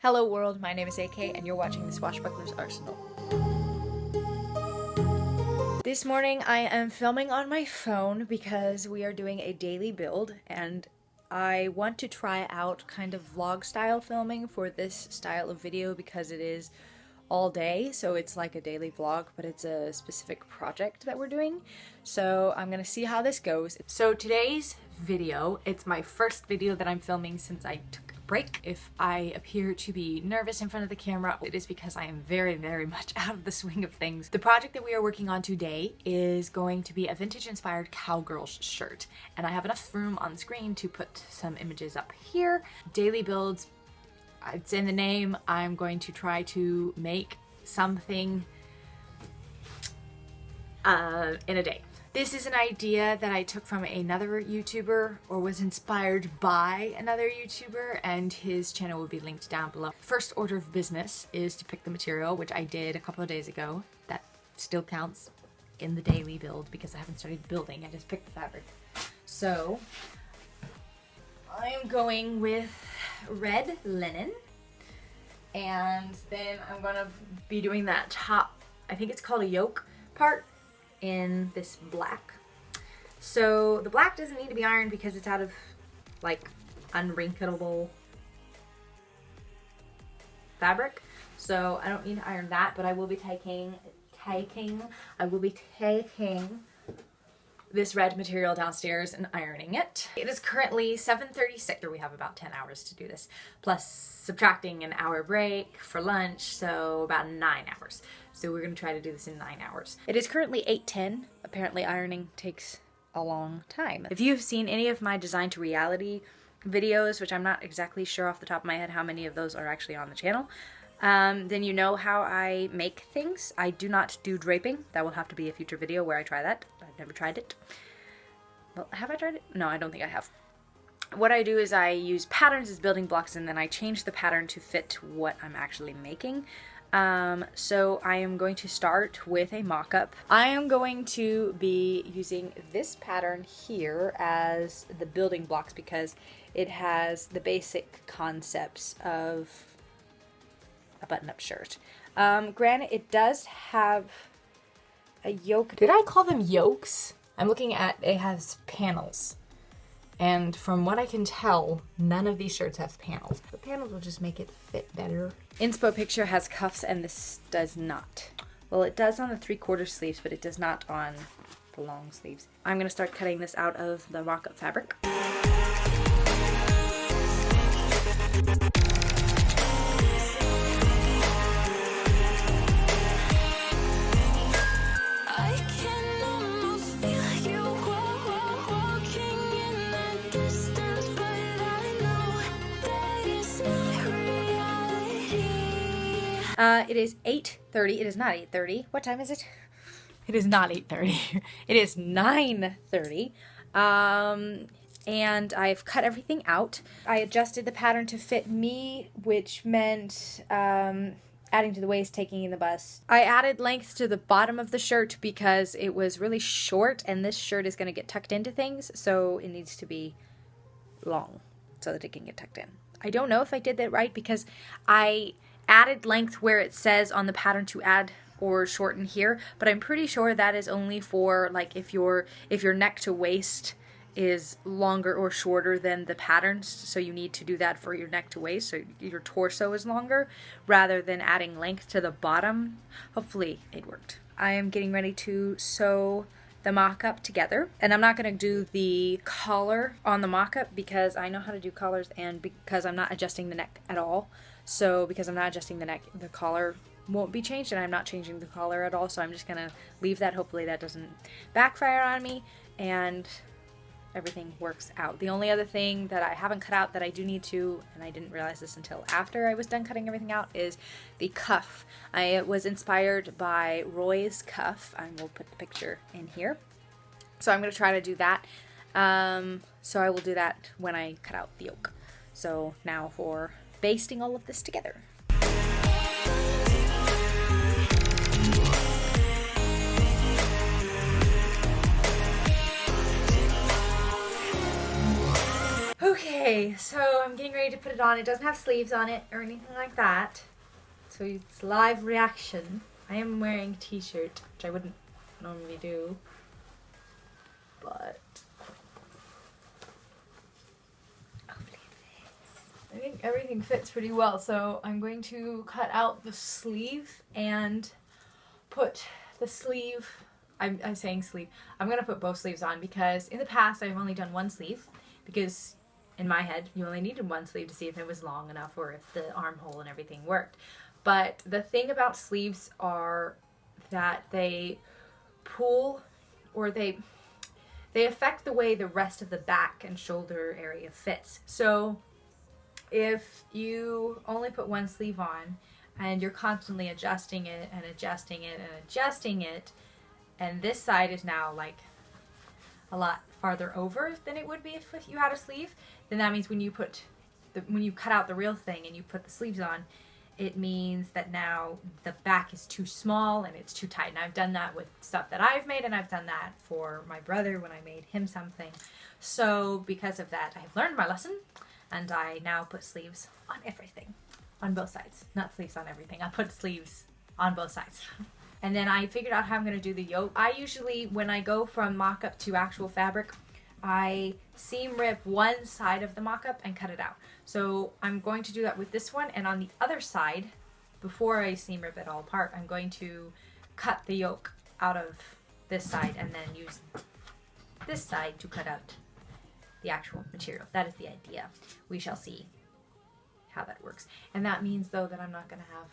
Hello world, my name is AK and you're watching the Swashbuckler's Arsenal. This morning I am filming on my phone because we are doing a daily build and I want to try out kind of vlog style filming for this style of video because it is all day, so it's like a daily vlog, but it's a specific project that we're doing. So I'm gonna see how this goes. So today's video, it's my first video that I'm filming since I took a break. If I appear to be nervous in front of the camera, it is because I am very, very much out of the swing of things. The project that we are working on today is going to be a vintage inspired Cowgirl shirt, and I have enough room on the screen to put some images up here. Daily builds, it's in the name. I'm going to try to make something in a day. This is an idea that I took from another YouTuber, or was inspired by another YouTuber, and his channel will be linked down below. First order of business is to pick the material, which I did a couple of days ago. That still counts in the daily build because I haven't started building. I just picked the fabric. So I am going with red linen, and then I'm gonna be doing that top, I think it's called a yoke part, in this black. So the black doesn't need to be ironed because it's out of like unwrinkleable fabric, so I don't need to iron that, but I will be taking this red material downstairs and ironing it. It is currently 7:36, or we have about 10 hours to do this, plus subtracting an hour break for lunch, so about 9 hours. So we're gonna try to do this in 9 hours. It is currently 8:10. Apparently ironing takes a long time. If you've seen any of my design to reality videos, which I'm not exactly sure off the top of my head how many of those are actually on the channel, then you know how I make things. I do not do draping. That will have to be a future video where I try that. I've never tried it. Well, have I tried it? No, I don't think I have. What I do is I use patterns as building blocks, and then I change the pattern to fit what I'm actually making. So I am going to start with a mock-up. I am going to be using this pattern here as the building blocks because it has the basic concepts of a button-up shirt. Granted, it does have a yoke. Did I call them yokes? I'm looking at, it has panels. And from what I can tell, none of these shirts have panels. The panels will just make it fit better. Inspo picture has cuffs and this does not. Well, it does on the 3/4 sleeves, but it does not on the long sleeves. I'm gonna start cutting this out of the mock-up fabric. It is 8:30. It is not 8:30. What time is it? It is not 8:30. It is 9:30. And I've cut everything out. I adjusted the pattern to fit me, which meant adding to the waist, taking in the bust. I added length to the bottom of the shirt because it was really short, and this shirt is going to get tucked into things, so it needs to be long so that it can get tucked in. I don't know if I did that right because I added length where it says on the pattern to add or shorten here, but I'm pretty sure that is only for like if your neck to waist is longer or shorter than the patterns, so you need to do that for your neck to waist, so your torso is longer, rather than adding length to the bottom. Hopefully it worked. I am getting ready to sew the mock-up together, and I'm not going to do the collar on the mock-up because I know how to do collars, and because I'm not adjusting the neck at all. So because I'm not adjusting the neck, the collar won't be changed, and I'm not changing the collar at all, so I'm just going to leave that. Hopefully that doesn't backfire on me, and everything works out. The only other thing that I haven't cut out that I do need to, and I didn't realize this until after I was done cutting everything out, is the cuff. I was inspired by Roy's cuff. I will put the picture in here. So I'm going to try to do that. So I will do that when I cut out the yoke. So now for basting all of this together. Okay, Okay, so I'm getting ready to put it on. It doesn't have sleeves on it or anything like that. So it's live reaction. I am wearing a t-shirt, which I wouldn't normally do. But hopefully it fits. I think everything fits pretty well. So I'm going to cut out the sleeve and put the sleeve. I'm saying sleeve. I'm going to put both sleeves on because in the past I've only done one sleeve because in my head you only needed one sleeve to see if it was long enough or if the armhole and everything worked. But the thing about sleeves are that they pull or they affect the way the rest of the back and shoulder area fits. So if you only put one sleeve on and you're constantly adjusting it and adjusting it and adjusting it, and this side is now like a lot farther over than it would be if you had a sleeve, then that means when you cut out the real thing and you put the sleeves on, it means that now the back is too small and it's too tight. And I've done that with stuff that I've made, and I've done that for my brother when I made him something. So because of that, I have learned my lesson, and I now put sleeves on everything, on both sides. Not sleeves on everything, I put sleeves on both sides. And then I figured out how I'm going to do the yoke. I usually, when I go from mock-up to actual fabric, I seam rip one side of the mock-up and cut it out. So I'm going to do that with this one, and on the other side, before I seam rip it all apart, I'm going to cut the yoke out of this side and then use this side to cut out the actual material. That is the idea. We shall see how that works. And that means though that I'm not going to have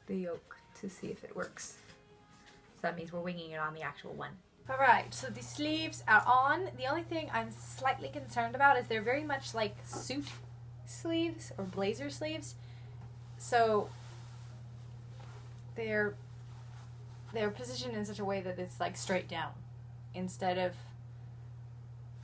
the yoke to see if it works. So that means we're winging it on the actual one. Alright, so the sleeves are on. The only thing I'm slightly concerned about is they're very much like suit sleeves or blazer sleeves. So they're positioned in such a way that it's like straight down instead of,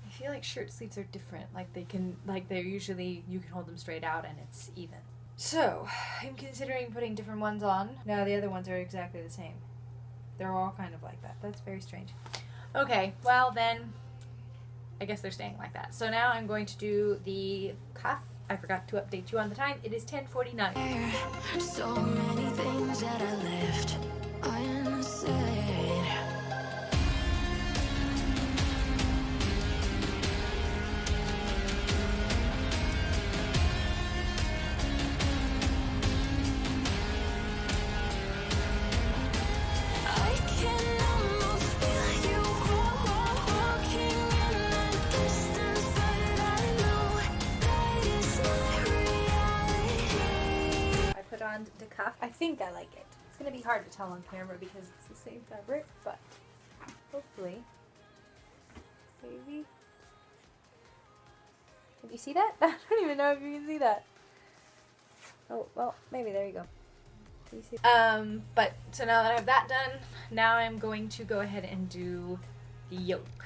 I feel like shirt sleeves are different. Like they're usually, you can hold them straight out and it's even. So I'm considering putting different ones on. No, the other ones are exactly the same. They're all kind of like that. That's very strange. Okay, well then, I guess they're staying like that. So now I'm going to do the cuff. I forgot to update you on the time. It is 10:49. So many things that I left unsaid. On the cuff. I think I like it. It's gonna be hard to tell on camera because it's the same fabric, but hopefully. Maybe. Can you see that? I don't even know if you can see that. Oh, well, maybe there you go. Can you see? But so now that I have that done, now I'm going to go ahead and do the yoke.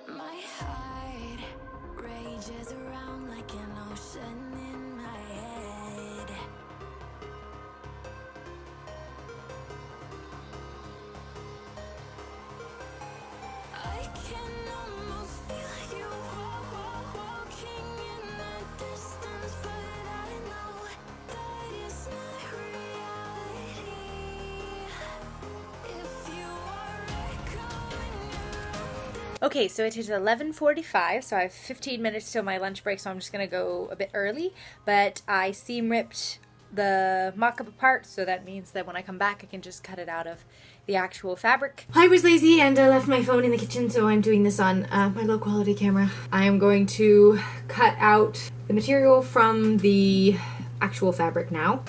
My heart rages around like an ocean in my head. I can almost feel you walking in the distance, but I know that it's not reality. If you are echoing around. Okay, so it is 11:45, so I have 15 minutes till my lunch break, so I'm just going to go a bit early. But I seam ripped the mock-up apart, so that means that when I come back I can just cut it out of the actual fabric. I was lazy and I left my phone in the kitchen, so I'm doing this on my low-quality camera. I am going to cut out the material from the actual fabric now.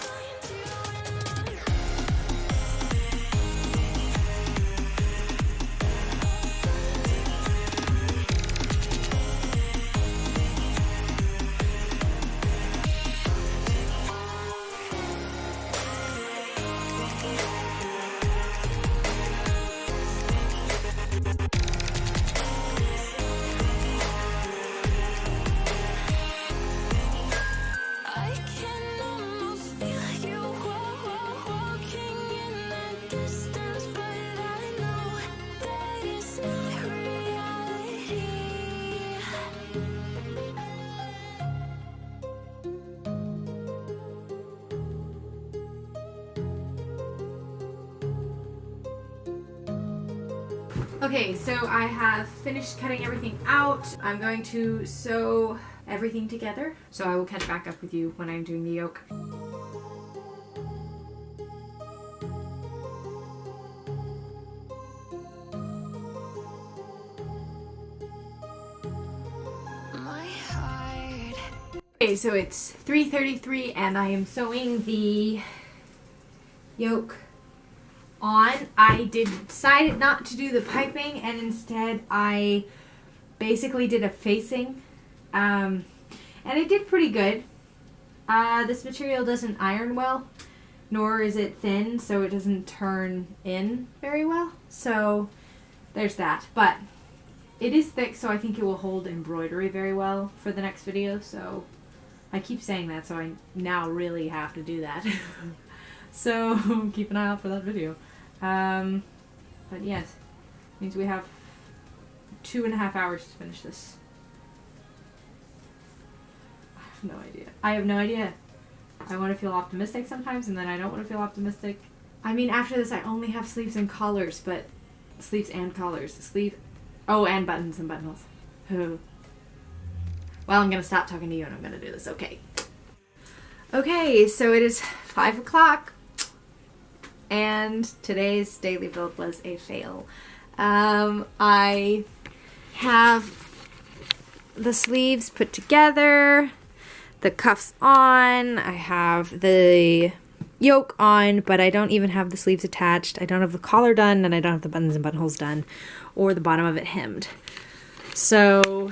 Okay, so I have finished cutting everything out. I'm going to sew everything together. So I will catch back up with you when I'm doing the yoke. My heart. Okay, so it's 3:33 and I am sewing the yoke on. I decided not to do the piping and instead I basically did a facing, and it did pretty good. This material doesn't iron well, nor is it thin, so it doesn't turn in very well. So there's that, but it is thick, so I think it will hold embroidery very well for the next video. So I keep saying that, so I now really have to do that. So keep an eye out for that video. But yes, means we have 2.5 hours to finish this. I have no idea. I have no idea. I want to feel optimistic sometimes, and then I don't want to feel optimistic. I mean, after this, I only have sleeves and collars, but sleeves and collars. Oh, and buttons and buttonholes. Oh. Well, I'm gonna stop talking to you, and I'm gonna do this. Okay. Okay, so it is 5 o'clock. And today's daily build was a fail. I have the sleeves put together, the cuffs on, I have the yoke on, but I don't even have the sleeves attached. I don't have the collar done, and I don't have the buttons and buttonholes done, or the bottom of it hemmed. So,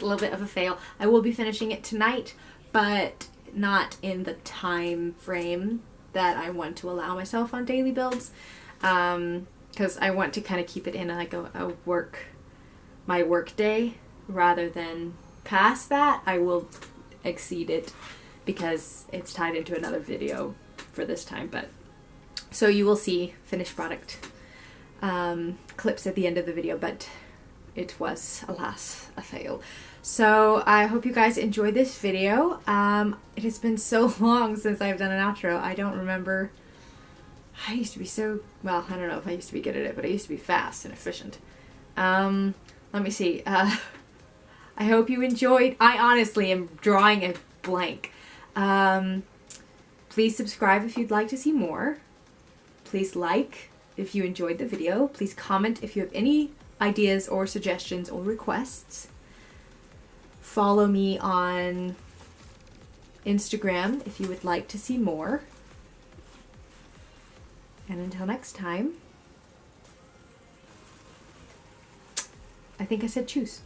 a little bit of a fail. I will be finishing it tonight, but not in the time frame that I want to allow myself on daily builds, because I want to kind of keep it in like my work day rather than past that. I will exceed it because it's tied into another video for this time, but so you will see finished product clips at the end of the video, but it was, alas, a fail. So I hope you guys enjoyed this video. It has been so long since I've done an outro. I don't remember. I used to be so, well, I don't know if I used to be good at it, but I used to be fast and efficient. Let me see. I hope you enjoyed. I honestly am drawing a blank. Please subscribe if you'd like to see more. Please like if you enjoyed the video. Please comment if you have any ideas or suggestions or requests. Follow me on Instagram if you would like to see more. And until next time, I think I said choose.